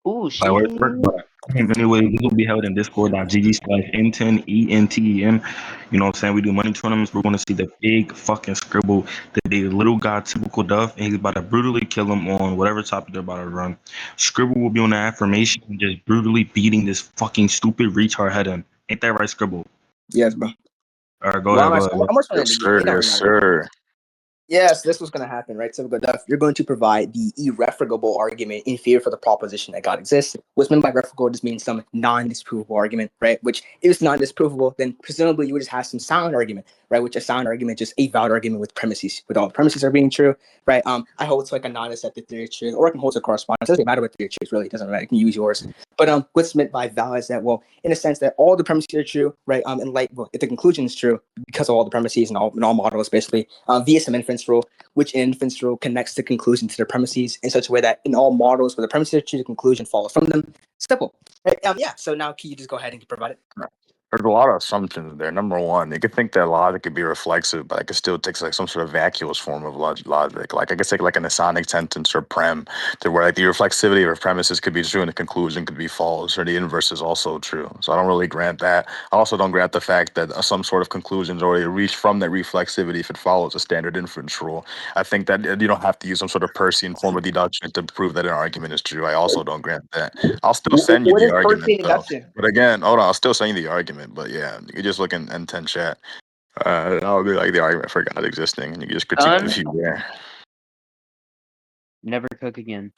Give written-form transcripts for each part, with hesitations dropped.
Ooh, Like, where it work, shit. but anyway, this will be held in Discord.gg/Enten, ENTEN. You know what I'm saying? We do money tournaments. We're going to see the big fucking scribble, the big little guy, typical Duff, and he's about to brutally kill him on whatever topic they're about to run. Scribble will be on the affirmation and just brutally beating this fucking stupid retard head in. Ain't that right, Scribble? Yes, bro. All right, go Well, ahead. I'm just Yes, sir. Yes, sir. Yes, this was going to happen, right? So you're going to provide the irrefragable argument in favor for the proposition that God exists. What's meant by refragable just means some non-disprovable argument, right? Which if it's non-disprovable, then presumably you would just have some sound argument, right? Which a sound argument, just a valid argument with premises, with all the premises are being true, right? I hold to like a non-accepted theory of truth, or I can hold to correspondence. It doesn't matter what theory of truth, really. It doesn't matter. You can use yours. But what's meant by valid is that, well, in a sense that all the premises are true, right? And if the conclusion is true because of all the premises and all models, basically, via some inference rule, which inference rule connects the conclusion to the premises in such a way that in all models where the premises are true, the conclusion follows from them. Simple. Right? Yeah. So now can you just go ahead and provide it? There's a lot of assumptions there. Number one, you could think that logic could be reflexive, but it could still take like some sort of vacuous form of logic. Like I could take like an asonic sentence or prem, to where like the reflexivity of premises could be true and the conclusion could be false, or the inverse is also true. So I don't really grant that. I also don't grant the fact that some sort of conclusion is already reached from that reflexivity if it follows a standard inference rule. I think that you don't have to use some sort of Peircean form of deduction to prove that an argument is true. I also don't grant that. I'll still send you What the is argument, Peircean though. deduction? But again, hold on, I'll still send you the argument. But yeah, you can just look in N10 chat. That would be like the argument for God existing, and you can just critique the view there. Never cook again.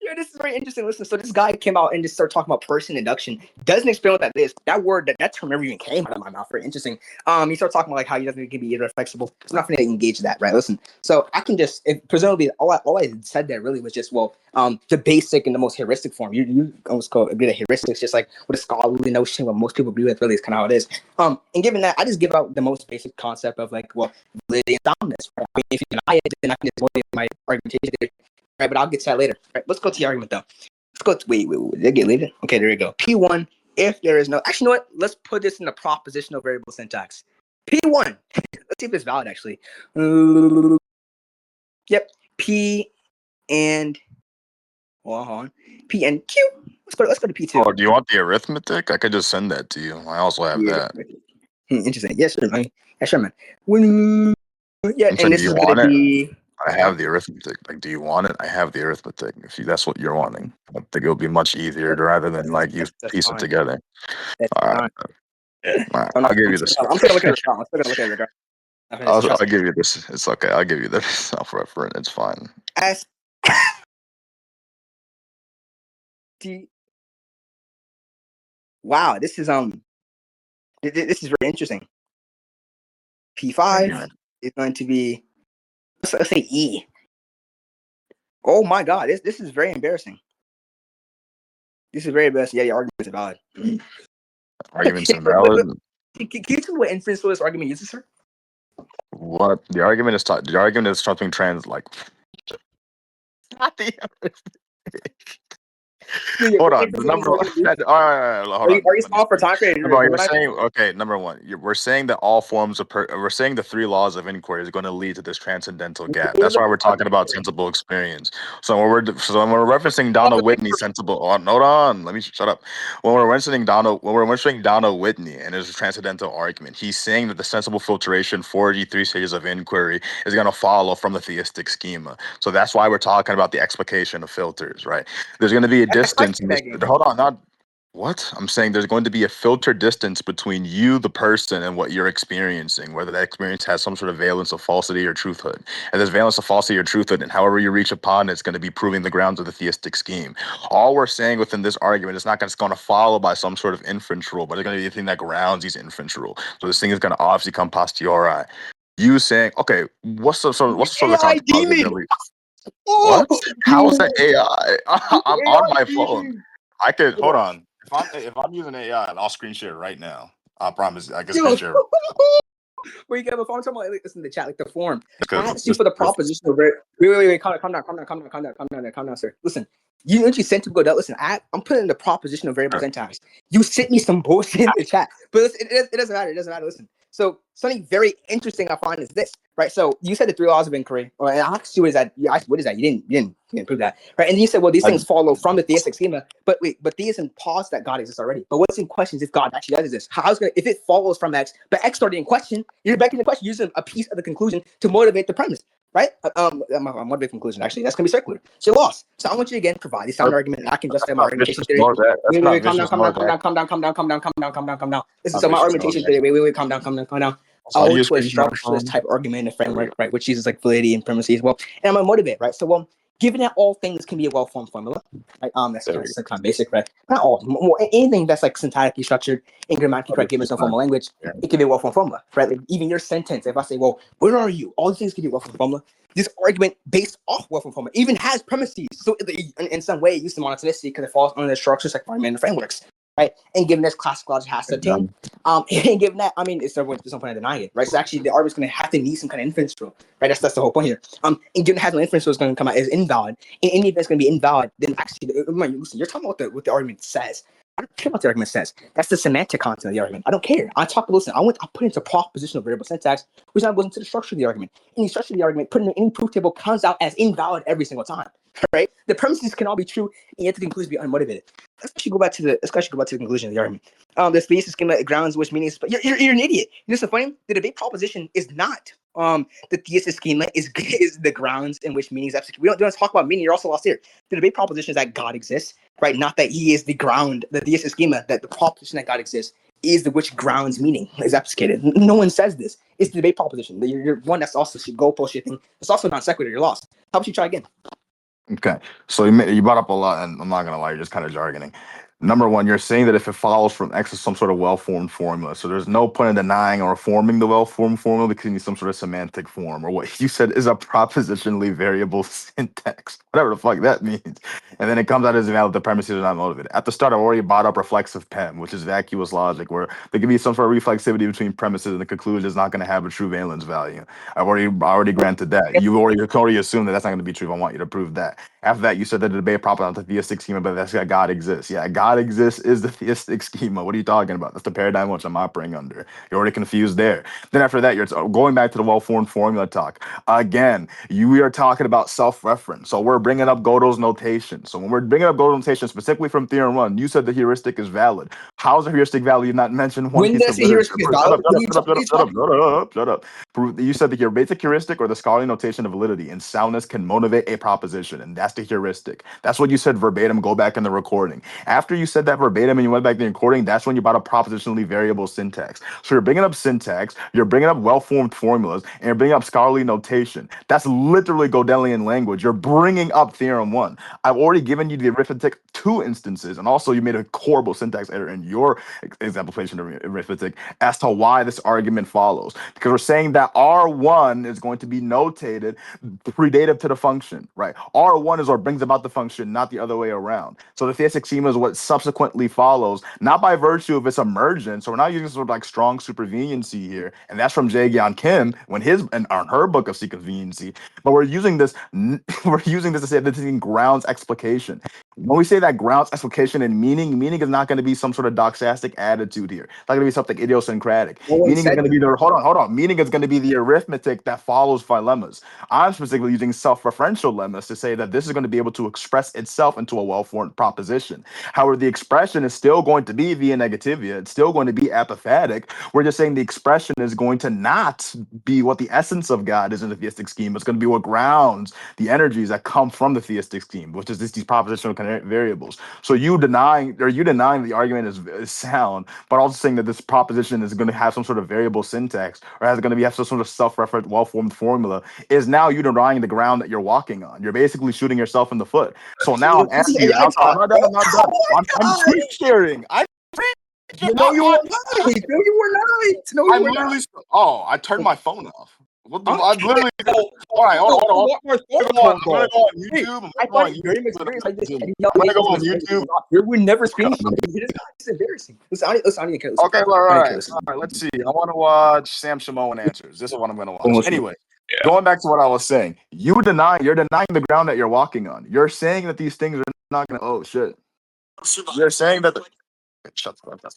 Yeah, this is very interesting. Listen, so this guy came out and just started talking about Peircean induction. Doesn't explain what that is. That word, that term never even came out of my mouth. Very interesting. He started talking about like how he doesn't can be irreflexible. It's not going to engage that, right? Listen, so I can just presumably all I said there really was just the basic and the most heuristic form. You almost call it a bit of heuristics, just like what a scholarly notion, what most people agree with. Really, is kind of how it is. And given that, I just give out the most basic concept of like validity and soundness. Right? I mean, if you deny it, then I can just motivate my argumentation there. Right, but I'll get to that later. Right, let's go to the argument though. Let's go to wait. Did I get later? Okay, there you go. P1, if there is no actually, you know what? Let's put this in the propositional variable syntax. P1. Let's see if it's valid actually. Yep. P and hold on. P and Q. Let's go to P2. Oh, do you want the arithmetic? I could just send that to you. I also have that. Interesting. Yes, sir, man. Yeah, sure, man. And this is going to be. I have the arithmetic. Like, do you want it? I have the arithmetic. If that's what you're wanting, I think it'll be much easier rather than like you piece it together. All right. I'll give you this. I'm still gonna look at it. I'll give you this. It's okay. I'll give you this self-referent. It's fine. Wow, this is very interesting. P5 is going to be let's say E. Oh my God, this is very embarrassing. This is very embarrassing. Yeah, your argument is valid. Argument's invalid. Can you tell me what inference this argument uses, sir? What the argument is? The argument is something trans like. Not the. Hold on. The number. Hold on. Are you small for time period? You're saying okay. Number one, we're saying that all forms of we're saying the three laws of inquiry is going to lead to this transcendental gap. That's why we're talking about sensible experience. So when we're referencing Donald Whitney sensible. Hold on. Let me shut up. When we're mentioning Donald Whitney and his transcendental argument, he's saying that the sensible filtration for the three stages of inquiry is going to follow from the theistic schema. So that's why we're talking about the explication of filters, right? There's going to be a distance. Hold on, not what I'm saying. There's going to be a filter distance between you, the person, and what you're experiencing. Whether that experience has some sort of valence of falsity or truthhood, and there's valence of falsity or truthhood, and however you reach upon it, it's going to be proving the grounds of the theistic scheme. All we're saying within this argument is not going to follow by some sort of inference rule, but it's going to be the thing that grounds these inference rule. So this thing is going to obviously come posteriori. You saying, okay, what's the sort of demon? What? How is that AI? I'm on my phone. I could hold on. If I'm using AI, I'll screen share right now. I promise. I can screen share. Where you get a phone? Talking about listen to the chat, like the form. Asking for the proposition. Wait. Calm down, sir. Listen, you sent to go down. Listen, I'm putting in the proposition of variable syntax. You sent me some bullshit in the chat, but listen, it doesn't matter. It doesn't matter. Listen. So something very interesting I find is this, right? So you said the three laws of inquiry, or and I asked you, what is that? You didn't prove that, right? And then you said, well, these things follow from the theistic schema, but wait, but theism posits that God exists already. But what's in question is if God actually does exist. If it follows from X, but X started in question, you're back in the question using a piece of the conclusion to motivate the premise. Right? Motivate conclusion. Actually, that's gonna be circular. So you're lost. So I want you again provide the sound argument, and I can justify my argumentation theory. Wait, calm down. Listen, so my argumentation theory. Wait, calm down. I'll go to a structuralist type argument and framework, right, which uses like validity and primacy as well. And I'm gonna motivate, right? So, given that all things can be a well-formed formula, right? That's kind of basic, right? Not all, anything that's like syntactically structured and grammatically correct, given some formal language, it can be a well-formed formula, right? Like even your sentence, if I say, well, where are you? All these things can be a well-formed formula. This argument based off well-formed formula even has premises. So in some way, it uses monotonicity because it falls under the structures like argument frameworks. Right, and given this classical logic has to attain, and given that, I mean, there's no point in denying it, right? So actually, the argument's going to have to need some kind of inference rule, right? That's the whole point here. And given it has no inference rule, it's going to come out as invalid. In any event, it's going to be invalid. Then actually, listen, you're talking about what the argument says. I don't care what the argument says. That's the semantic content of the argument. I don't care. I put into propositional variable syntax, which now goes into the structure of the argument. And the structure of the argument, put in any proof table, comes out as invalid every single time. Right? The premises can all be true, and yet the conclusion be unmotivated. Let's actually go back to the conclusion of the argument. This thesis schema grounds which meanings, but you're an idiot. You know what's so funny? The debate proposition is not the thesis schema is the grounds in which meanings execute. We don't talk about meaning. You're also lost here. The debate proposition is that God exists, right? Not that He is the ground. The thesis schema, that the proposition that God exists is the which grounds meaning is obfuscated. No one says this. It's the debate proposition. You're one that's also goalpost shifting. It's also non sequitur. You're lost. How about you try again? Okay, so you brought up a lot, and I'm not gonna lie, you're just kind of jargoning. Number one, you're saying that if it follows from X is some sort of well-formed formula, so there's no point in denying or forming the well-formed formula because you need some sort of semantic form, or what you said is a propositionally variable syntax, whatever the fuck that means. And then it comes out as invalid. The premises are not motivated. At the start, I've already brought up reflexive PEM, which is vacuous logic, where there can be some sort of reflexivity between premises, and the conclusion is not going to have a true valence value. I've already granted that. You already assumed that that's not going to be true. I want you to prove that. After that, you said that the debate proper on the theistic schema, but that's that God exists. Yeah, God exists is the theistic schema. What are you talking about? That's the paradigm which I'm operating under. You're already confused there. Then after that, you're going back to the well-formed formula talk. Again, we are talking about self-reference. So we're bringing up Gödel's notation. So when we're bringing up Gödel's notation, specifically from Theorem 1, you said the heuristic is valid. How is the heuristic valid? You not mentioned one piece of literature. Shut up. You said that your basic heuristic or the scholarly notation of validity and soundness can motivate a proposition, and that's the heuristic. That's what you said verbatim. Go back in the recording. After you said that verbatim and you went back to the recording, that's when you brought up propositionally variable syntax. So you're bringing up syntax, you're bringing up well-formed formulas, and you're bringing up scholarly notation. That's literally Gödelian language. You're bringing up Theorem 1. I've already given you the arithmetic 2 instances, and also you made a horrible syntax error in your exemplification of arithmetic as to why this argument follows. Because we're saying that R1 is going to be notated predative to the function, right? R1 is what brings about the function, not the other way around. So the theistic schema is what subsequently follows, not by virtue of its emergence. So we're not using sort of like strong superveniency here, and that's from Jae-Gyeon Kim when on her book of conveniency. But we're using this to say this is grounds explication. When we say that grounds explication and meaning is not going to be some sort of doxastic attitude here. It's not going to be something idiosyncratic. Meaning is going to be hold on. Meaning is going to be the arithmetic that follows philemmas. I'm specifically using self-referential lemmas to say that this is going to be able to express itself into a well-formed proposition. However, the expression is still going to be via negativia. It's still going to be apophatic. We're just saying the expression is going to not be what the essence of God is in the theistic scheme. It's going to be what grounds the energies that come from the theistic scheme, which is these propositional variables. So you denying the argument is sound, but also saying that this proposition is going to have some sort of variable syntax or is going to have some sort of self-referent, well-formed formula is now you denying the ground that you're walking on. You're basically shooting yourself in the foot. So now I'm asking you, I'm screen sharing. No, you were not. No, you were not. Oh, I turned my phone off. What the, I'm literally all right. Hold on. I'm gonna go on YouTube. I'm gonna go on YouTube. You would never screen share. It's embarrassing. Okay, all right. Let's see. I want to watch Sam Shimon answers. This is what I'm gonna watch. Anyway, going back to what I was saying, you're denying the ground that you're walking on. You're saying that these things are not gonna. Oh shit. You're saying that. Shut the fuck up.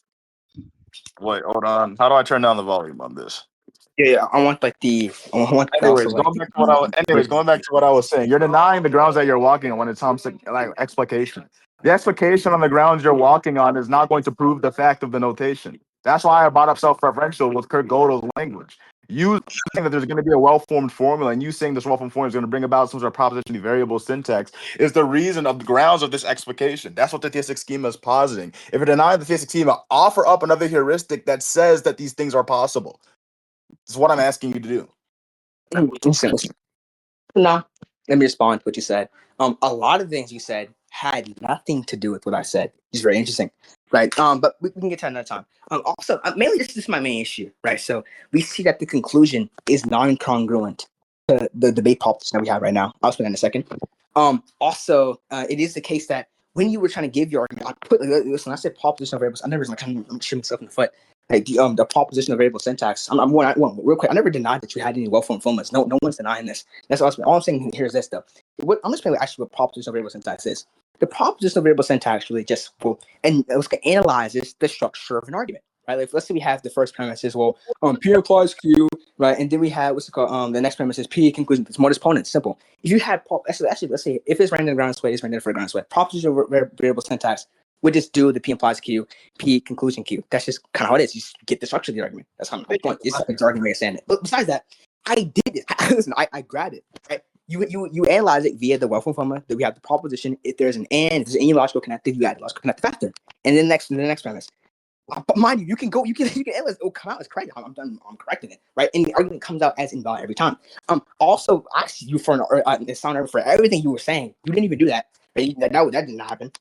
Wait, hold on. How do I turn down the volume on this? Yeah, I want Anyways, going back to what I was saying, you're denying the grounds that you're walking on when it comes to like explication. The explication on the grounds you're walking on is not going to prove the fact of the notation. That's why I brought up self-referential with Kurt Gödel's language. You saying that there's going to be a well-formed formula, and you saying this well-formed formula is going to bring about some sort of propositionally variable syntax is the reason of the grounds of this explication. That's what the theistic schema is positing. If you're denying the theistic schema, offer up another heuristic that says that these things are possible. This is what I'm asking you to do. No, let me respond to what you said. A lot of things you said had nothing to do with what I said. It's very interesting, right? But we can get to that another time. Also, mainly this is my main issue, right? So we see that the conclusion is non-congruent to the debate proposition that we have right now. I'll explain that in a second. Also, it is the case that when you were trying to give your argument, listen, I said proposition of variables. I never like I'm shooting myself in the foot. Like the proposition of variable syntax. Real quick. I never denied that you had any well-formed formulas. No one's denying this. That's all I'm saying here is this though. I'm just saying actually what proposition of variable syntax is. The proposition of variable syntax really just analyzes the structure of an argument, right? Like let's say we have the first premise is P implies Q, right? And then we have what's it called? The next premise is P conclusion. It's modus ponens. Simple. If you had actually let's say if it's random ground sway, it's random for ground sway. Proposition of variable syntax would just do the P implies Q, P conclusion Q. That's just kind of how it is. You just get the structure of the argument. That's kind of my point. It's like a jargon way of saying it. But besides that, I did it. Listen, I grabbed it. Right? You analyze it via the well-formed formula. That we have the proposition. If there's an and, if there's any logical connective, you add the logical connective factor. And then the next premise. But mind you, you can analyze. Oh, come out as correct. I'm done. I'm correcting it, right? And the argument comes out as invalid every time. Also, I asked you for a sound for everything you were saying. You didn't even do that. Right? That did not happen.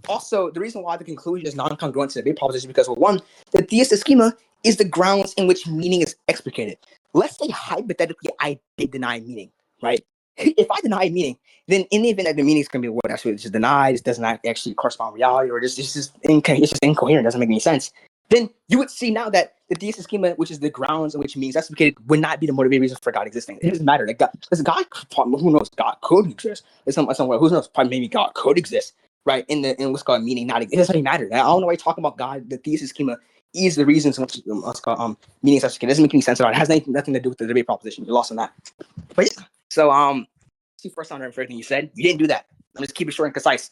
Also, the reason why the conclusion is non-congruent to the debate proposition is because, well, one, the theistic schema is the grounds in which meaning is explicated. Let's say hypothetically I did deny meaning, right? If I deny meaning, then in the event that the meaning is going to be what actually just denied, it does not actually correspond to reality, or it's just incoherent, doesn't make any sense. Then you would see now that the theistic schema, which is the grounds in which meaning is explicated, would not be the motivating reason for God existing. It doesn't matter. Like God, who knows? God could exist. Somewhere, who knows? Probably maybe God could exist, right? In what's called meaning not exist. It doesn't really matter. I don't know why you're talking about God. The theistic schema is the reasons what's called meaning is explicated. It doesn't make any sense at all. It has nothing to do with the debate proposition. You're lost on that. But yeah. So see first on everything you said. You didn't do that. I'm just keep it short and concise.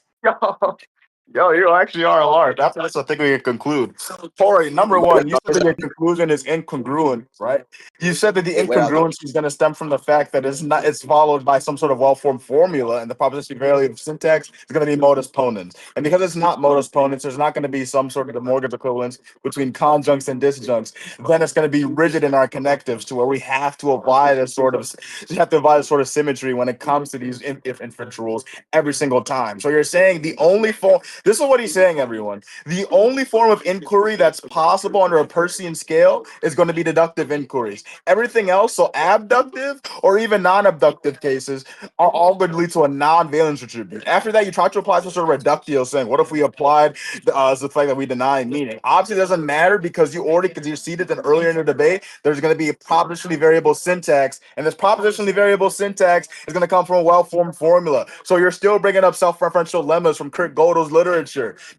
Yo, you actually are alarmed. After this, I think we can conclude. Corey, number one, you said that your conclusion is incongruent, right? You said that the incongruency is going to stem from the fact that it's followed by some sort of well-formed formula, and the proposition of syntax is going to be modus ponens. And because it's not modus ponens, there's not going to be some sort of the mortgage equivalence between conjuncts and disjuncts. Then it's going to be rigid in our connectives to where we have to apply this sort of symmetry when it comes to these if inferential rules every single time. So you're saying the only form. This is what he's saying, everyone. The only form of inquiry that's possible under a Peircean scale is going to be deductive inquiries. Everything else, so abductive or even non-abductive cases, are all going to lead to a non-valence attribute. After that, you try to apply some sort of reductio, saying, what if we applied the fact that we deny meaning? Obviously, it doesn't matter because because you see that earlier in the debate, there's going to be a propositionally variable syntax, and this propositionally variable syntax is going to come from a well-formed formula. So you're still bringing up self-referential lemmas from Kurt Gödel's literature.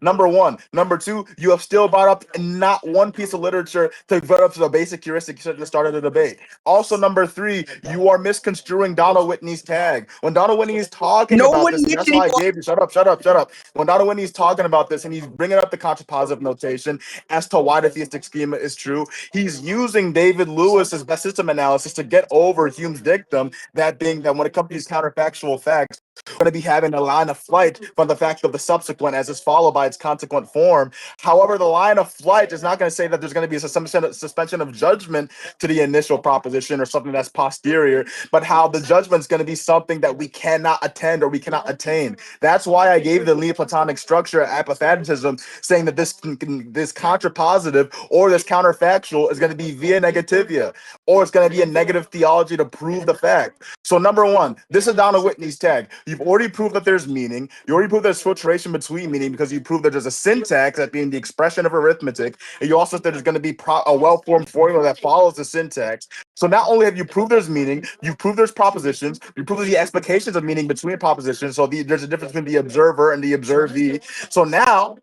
Number one. Number two, you have still brought up not one piece of literature to get up to the basic heuristic at the start of the debate. Also, number three, you are misconstruing Donald Whitney's tag. When Donald Whitney is talking about this, and that's why I gave you shut up. When Donald Whitney is talking about this and he's bringing up the contrapositive notation as to why the theistic schema is true, he's using David Lewis's best system analysis to get over Hume's dictum, that being that when it comes to these counterfactual facts, going to be having a line of flight from the fact of the subsequent as is followed by its consequent form. However, the line of flight is not going to say that there's going to be a suspension of judgment to the initial proposition or something that's posterior, but how the judgment is going to be something that we cannot attend or we cannot attain. That's why I gave the Neoplatonic structure apathetism, saying that this contrapositive or this counterfactual is going to be via negativia, or it's going to be a negative theology to prove the fact. So number one, this is Donna Whitney's tag. You've already proved that there's meaning. You already proved there's filtration between meaning because you proved that there's a syntax that being the expression of arithmetic. And you also said there's going to be a well-formed formula that follows the syntax. So not only have you proved there's meaning, you've proved there's propositions. You proved the explications of meaning between propositions. So there's a difference between the observer and the observee. So now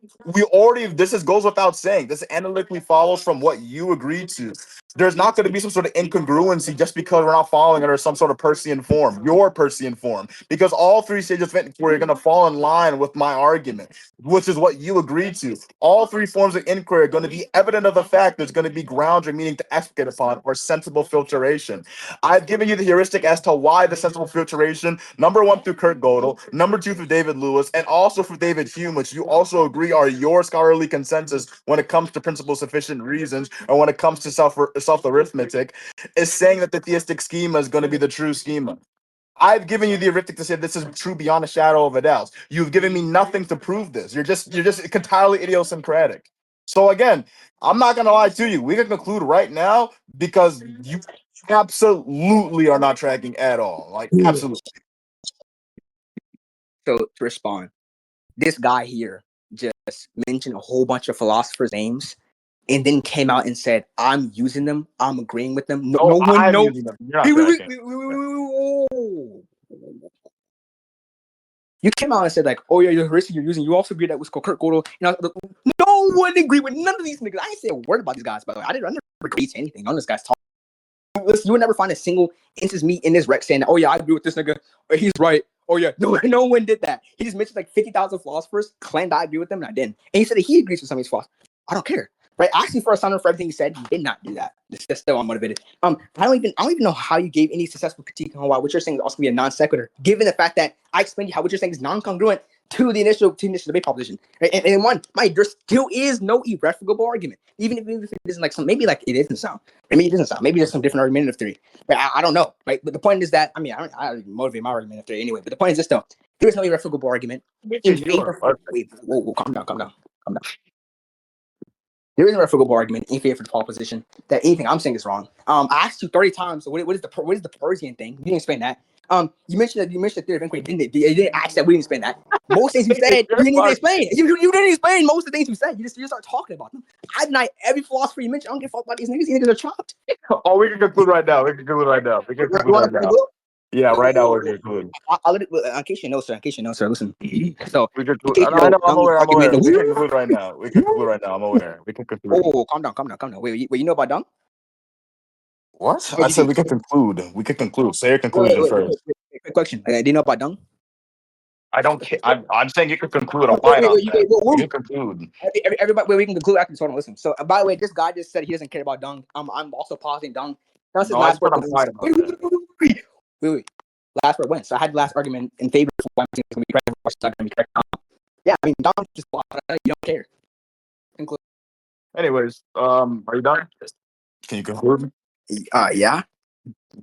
goes without saying. This analytically follows from what you agreed to. There's not going to be some sort of incongruency just because we're not following under some sort of Persian form, your Persian form, because all three stages of inquiry are going to fall in line with my argument, which is what you agreed to. All three forms of inquiry are going to be evident of the fact there's going to be grounds or meaning to explicate upon or sensible filtration. I've given you the heuristic as to why the sensible filtration, number one through Kurt Gödel, number two through David Lewis, and also for David Hume, which you also agree are your scholarly consensus when it comes to principle sufficient reasons, or when it comes to self-arithmetic, is saying that the theistic schema is going to be the true schema. I've given you the heuristic to say this is true beyond a shadow of a doubt. You've given me nothing to prove this. You're just entirely idiosyncratic. So again, I'm not gonna lie to you. We can conclude right now because you absolutely are not tracking at all. Like absolutely. So to respond, this guy here just mentioned a whole bunch of philosophers' names and then came out and said, I'm using them, I'm agreeing with them. No one knows. You came out and said, like, oh yeah, the heuristic you're using, you also agree that was Kurt Gödel. You know, no one agreed with none of these niggas. I didn't say a word about these guys, by the way. I never agreed to anything on this guy's talk. You would never find a single instance me in this rec saying, oh yeah, I agree with this nigga, or he's right. Oh yeah, no one did that. He just mentioned like 50,000 philosophers, claimed I agree with them, and I didn't. And he said that he agrees with some of these philosophers. I don't care. Right? Actually, for a sign for everything he said, he did not do that. That's still unmotivated. I don't even know how you gave any successful critique on why what you're saying is also be a non sequitur, given the fact that I explained how what you're saying is non-congruent to the initial debate proposition. Right? And one, there still is no irrefutable argument, even if it isn't like some, maybe like it doesn't sound. Maybe it doesn't sound. Maybe there's some different argumentative theory. But I don't know. Right? But the point is that I don't even motivate my argumentative theory anyway. But the point is this though: there is no irrefutable argument in favor. Wait, whoa, calm down. There is an irrefutable argument in favor of the proposition that anything I'm saying is wrong. I asked you 30 times. So what is the Persian thing? You didn't explain that. You mentioned the theory of inquiry. You didn't ask that. We didn't explain that. Most things you said, you didn't even explain. You didn't explain most of the things you said. You just start talking about them. I deny every philosopher you mentioned. I don't give a fuck about these niggas. These niggas are chopped. Oh, we can conclude right now. Yeah, right now we're concluding. I'll let it, in case you know, sir. Listen. So we can conclude. I'm aware. We can conclude right now. I'm aware. We can conclude. Oh, calm down. Wait, you know about Dung? What? I said we can conclude. Say your conclusion first. Quick question. Do you know about Dung? I don't care. I'm saying you can conclude. I'm fine on that. You can conclude. Everybody, we can conclude after this one. Listen. So, by the way, this guy just said he doesn't care about Dung. I'm also positing Dung. That's his last word. Wait. Last word wins. So I had the last argument in favor of one team to be correct. Yeah, I mean, Dung just you don't care. Conclude. Anyways, are you done? Can you conclude? Yeah.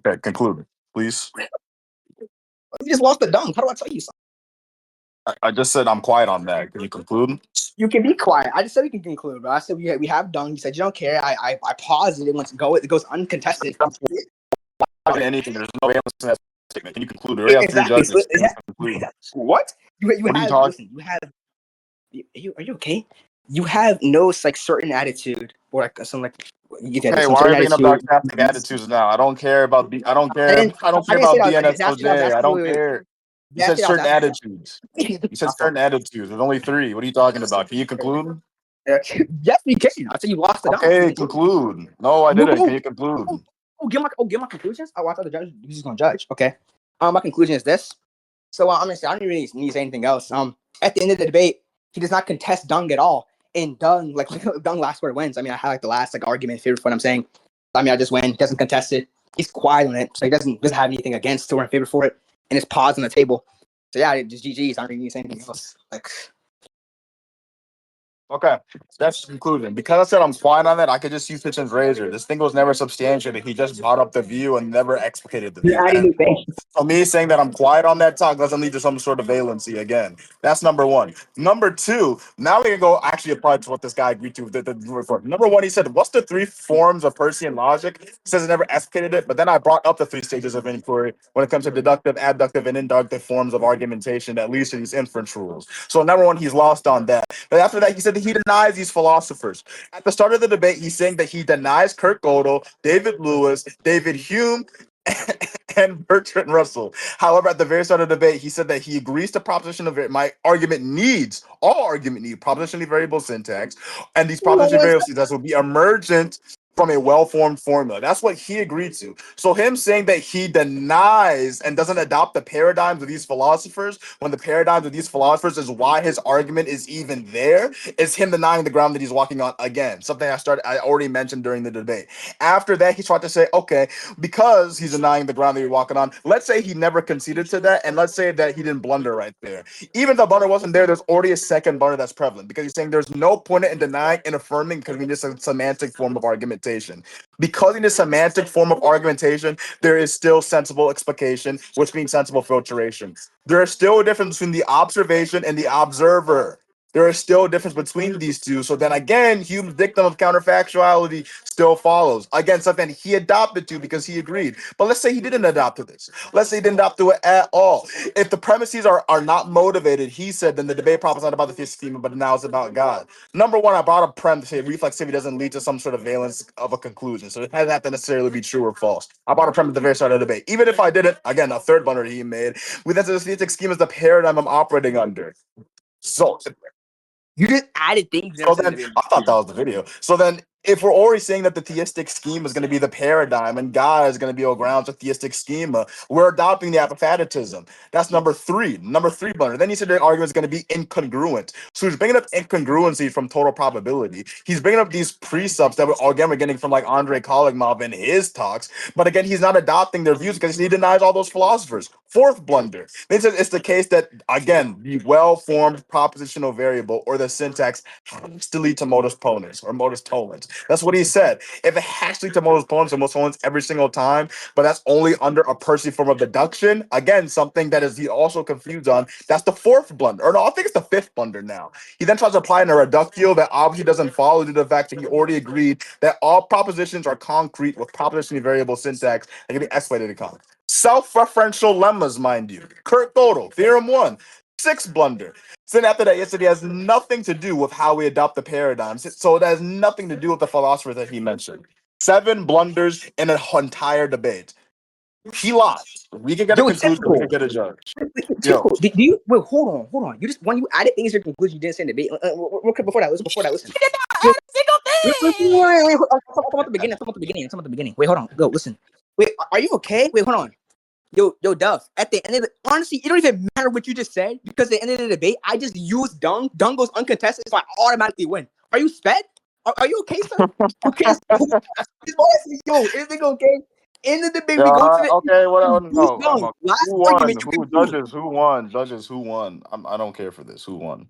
Okay, conclude, please. You just lost the Dung. How do I tell you something? I just said I'm quiet on that. Can you conclude? You can be quiet. I just said we can conclude, but I said we have Dung. You said you don't care. I paused it and once it goes uncontested. Anything. There's no way I'm listening to that statement. Can you conclude? We already have 3 judges. What? You have. Listen. You have. Are you okay? You have no like certain attitude or like some like. Hey, why are you bringing up sarcastic attitudes now? I don't care about I don't care about BNSOJ. I don't care. You said certain attitudes. You said certain attitudes. There's only 3. What are you talking about? Can you conclude? Yes, we can. I said you lost it. Okay, conclude. No, I didn't. Can you conclude? Give my conclusions. I thought the judge was just gonna judge. Okay. My conclusion is this. So I'm gonna say I don't really need to say anything else. At the end of the debate, he does not contest Dung at all. And Dung, Dung last word wins. I mean, I had the last argument in favor of what I'm saying. I mean, I just win. He doesn't contest it. He's quiet on it, so he doesn't have anything against or in favor for it. And it's paused on the table. So yeah, just GG's. I don't really need to say anything else. Okay, that's the conclusion. Because I said I'm quiet on that, I could just use Hitchens' razor. This thing was never substantiated. He just brought up the view and never explicated the view. You're adding new things. So me saying that I'm quiet on that talk doesn't lead to some sort of valency again. That's number one. Number two, now we can go actually apply to what this guy agreed to. Number one, he said, what's the three forms of Peircean logic? He says he never explicated it, but then I brought up the three stages of inquiry when it comes to deductive, adductive, and inductive forms of argumentation, at least in these inference rules. So number one, he's lost on that. But after that, he said that he denies these philosophers. At the start of the debate, he's saying that he denies Kurt Gödel, David Lewis, David Hume, and Bertrand Russell. However, at the very start of the debate, he said that he agrees to proposition of it. My argument needs, all argument need propositionally variable syntax, and these propositionally variable syntax will be emergent from a well-formed formula. That's what he agreed to. So him saying that he denies and doesn't adopt the paradigms of these philosophers, when the paradigms of these philosophers is why his argument is even there, is him denying the ground that he's walking on again. Something I already mentioned during the debate. After that, he tried to say, okay, because he's denying the ground that you're walking on, let's say he never conceded to that, and let's say that he didn't blunder right there. Even if the blunder wasn't there, there's already a second blunder that's prevalent, because he's saying there's no point in denying and affirming because we need a semantic form of argumentation. Because in a semantic form of argumentation, there is still sensible explication, which means sensible filtration. There is still a difference between the observation and the observer. There is still a difference between these two. So then again, Hume's dictum of counterfactuality still follows. Again, something he adopted to because he agreed. But let's say he didn't adopt to this. Let's say he didn't adopt to it at all. If the premises are not motivated, he said, then the debate problem is not about the theist schema, but now it's about God. Number one, I brought a prem to say reflexivity doesn't lead to some sort of valence of a conclusion. So it doesn't have to necessarily be true or false. I brought a prem at the very start of the debate. Even if I didn't, again, a third blunder he made, we then said the theistic schema is the paradigm I'm operating under. So You just added things. so then I thought that was the video. So then if we're already saying that the theistic schema is going to be the paradigm and God is going to be all grounds of theistic schema, we're adopting the apophatism. That's number three. Number three blunder. Then he said the argument is going to be incongruent. So he's bringing up incongruency from total probability. He's bringing up these precepts that we're getting from like Andrei Koligmov in his talks. But again, he's not adopting their views because he denies all those philosophers. Fourth blunder. Then he says it's the case that, again, the well-formed propositional variable or the syntax has to lead to modus ponens or modus tollens. That's what he said. If it has to lead to modus ponens or modus tollens every single time, but that's only under a Peircean form of deduction, again, something that is he also confused on, that's the fourth blunder. Or no, I think it's the fifth blunder now. He then tries to apply in a reductio that obviously doesn't follow due to the fact that he already agreed that all propositions are concrete with propositionally variable syntax and can be escalated to concrete. Self-referential lemmas, mind you. Kurt Gödel, theorem one. Sixth blunder. So then after that, yesterday has nothing to do with how we adopt the paradigms. So it has nothing to do with the philosophers that he mentioned. 7 blunders in an entire debate. He lost. We can get a conclusion. We can get a judge. Yo. Do you wait? Hold on. You just when you added things to your conclusion, you didn't say in the debate. Real quick before that, listen. Wait, I'm at the beginning. Wait, hold on. Go listen. Wait, are you okay? Wait, hold on. Yo, Duff. At the end of honestly, it don't even matter what you just said because at the end of the debate, I just used dung. Dung goes uncontested, so I automatically win. Are you sped? Are you okay, sir? Okay. Yo, is it okay? In the debate, we go to the okay. What? No. Last Who won? argument. Who judges? Who won? Judges. Who won? I don't care for this. Who won?